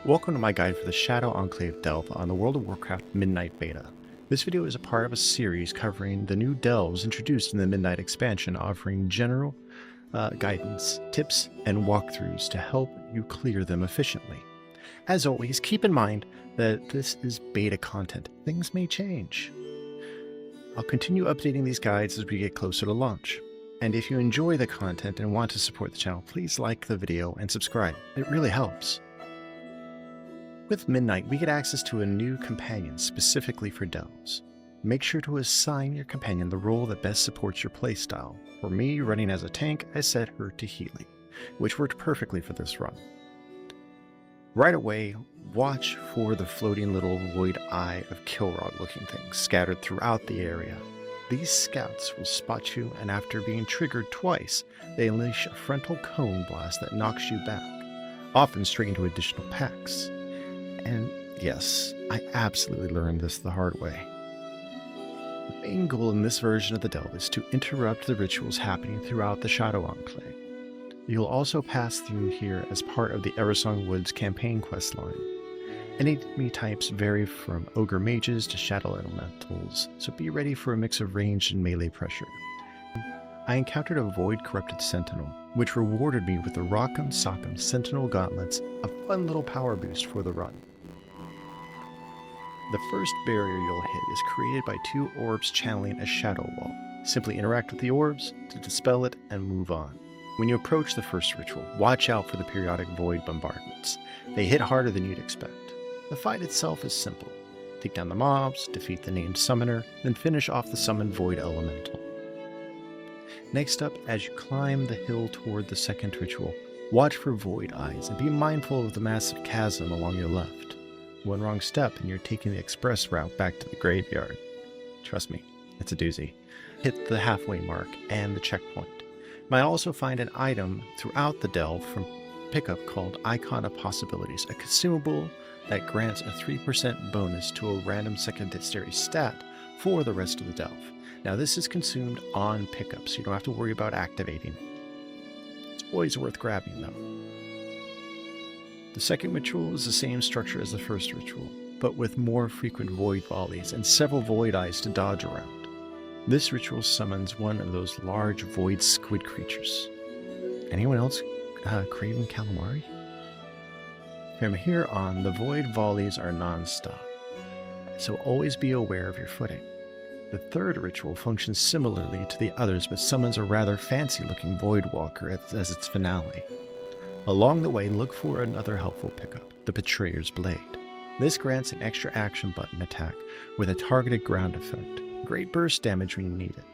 Welcome to my guide for the Shadow Enclave Delve on the World of Warcraft Midnight Beta. This video is a part of a series covering the new delves introduced in the Midnight expansion, offering general guidance, tips, and walkthroughs to help you clear them efficiently. As always, keep in mind that this is beta content. Things may change. I'll continue updating these guides as we get closer to launch. And if you enjoy the content and want to support the channel, please like the video and subscribe. It really helps. With Midnight, we get access to a new companion specifically for delves. Make sure to assign your companion the role that best supports your playstyle. For me, running as a tank, I set her to healing, which worked perfectly for this run. Right away, watch for the floating little void eye of Kilrog looking things scattered throughout the area. These scouts will spot you, and after being triggered twice, they unleash a frontal cone blast that knocks you back, often straight into additional packs. And yes, I absolutely learned this the hard way. The main goal in this version of the delve is to interrupt the rituals happening throughout the Shadow Enclave. You'll also pass through here as part of the Eversong Woods campaign questline. Enemy types vary from ogre mages to shadow elementals, so be ready for a mix of ranged and melee pressure. I encountered a void-corrupted sentinel, which rewarded me with the Sock'em Sentinel Gauntlets, a fun little power boost for the run. The first barrier you'll hit is created by two orbs channeling a shadow wall. Simply interact with the orbs to dispel it and move on. When you approach the first ritual, watch out for the periodic void bombardments. They hit harder than you'd expect. The fight itself is simple. Take down the mobs, defeat the named summoner, then finish off the summoned void elemental. Next up, as you climb the hill toward the second ritual, watch for void eyes and be mindful of the massive chasm along your left. One wrong step and you're taking the express route back to the graveyard. Trust me, it's a doozy. Hit the halfway mark and the checkpoint. You might also find an item throughout the delve from pickup called Icon of Possibilities, a consumable that grants a 3% bonus to a random secondary stat for the rest of the delve. Now this is consumed on pickup, so you don't have to worry about activating. It's always worth grabbing though. The second ritual is the same structure as the first ritual, but with more frequent void volleys and several void eyes to dodge around. This ritual summons one of those large void squid creatures. Anyone else craving calamari? From here on, the void volleys are non-stop, so always be aware of your footing. The third ritual functions similarly to the others, but summons a rather fancy-looking void walker as its finale. Along the way, look for another helpful pickup, the Betrayer's Blade. This grants an extra action button attack with a targeted ground effect. Great burst damage when you need it.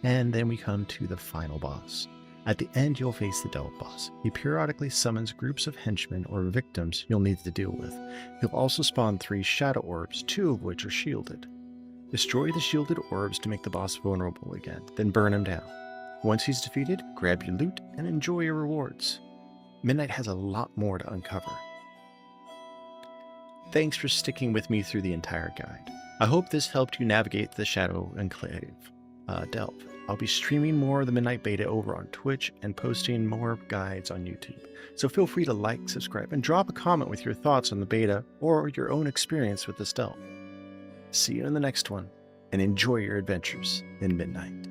And then we come to the final boss. At the end, you'll face the delve boss. He periodically summons groups of henchmen or victims you'll need to deal with. He'll also spawn 3 shadow orbs, 2 of which are shielded. Destroy the shielded orbs to make the boss vulnerable again, then burn him down. Once he's defeated, grab your loot and enjoy your rewards. Midnight has a lot more to uncover. Thanks for sticking with me through the entire guide. I hope this helped you navigate the Shadow Enclave delve. I'll be streaming more of the Midnight Beta over on Twitch and posting more guides on YouTube. So feel free to like, subscribe, and drop a comment with your thoughts on the beta or your own experience with this delve. See you in the next one, and enjoy your adventures in Midnight.